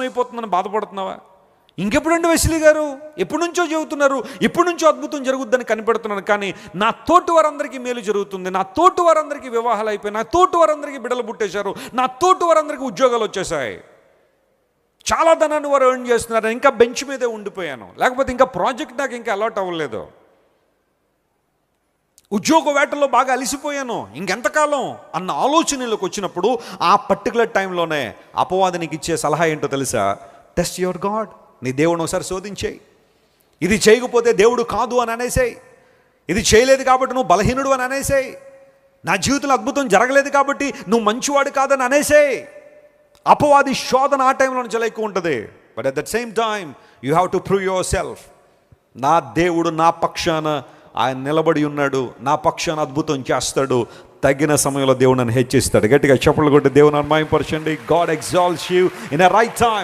అయిపోతుందని బాధపడుతున్నావా? ఇంకెప్పుడండి వెస్లీ గారు, ఎప్పటి నుంచో చెబుతున్నారు, ఎప్పటి నుంచో అద్భుతం జరుగుద్దని కనిపెడుతున్నాను, కానీ నా తోటి వారందరికీ మేలు జరుగుతుంది, నా తోటి వారందరికీ వివాహాలు అయిపోయి, నా తోటి వారందరికీ బిడ్డలు పుట్టేశారు, నా తోటి వారందరికీ ఉద్యోగాలు వచ్చేసాయి, చాలా ధనాన్ని వారు ఎర్న్ చేస్తున్నారు, ఇంకా బెంచ్ మీదే ఉండిపోయాను, లేకపోతే ఇంకా ప్రాజెక్ట్ నాకు ఇంకా అలాట్ అవ్వలేదు, ఉద్యోగ వేటల్లో బాగా అలిసిపోయాను, ఇంకెంతకాలం అన్న ఆలోచనలకు వచ్చినప్పుడు ఆ పర్టికులర్ టైంలోనే అపవాదినికి ఇచ్చే సలహా ఏంటో తెలుసా? Test your God. నీ దేవుని ఒకసారి శోధించేయి. ఇది చేయకపోతే దేవుడు కాదు అని అనేసేయి. ఇది చేయలేదు కాబట్టి నువ్వు బలహీనుడు అని అనేసేయి. నా జీవితంలో అద్భుతం జరగలేదు కాబట్టి నువ్వు మంచివాడు కాదని అనేసేయి. అపవాది శోధన ఆ టైంలో చాలా ఎక్కువ ఉంటుంది. But at that same time you have to prove your self. నా దేవుడు నా పక్షాన ఆయన నిలబడి ఉన్నాడు, నా పక్షాన అద్భుతం చేస్తాడు, తగిన సమయంలో దేవుడు నన్ను హెచ్చిస్తాడు. గట్టిగా చప్పట్లు కొట్టి దేవుని మహిమపరచండి. God exalts you in a right time.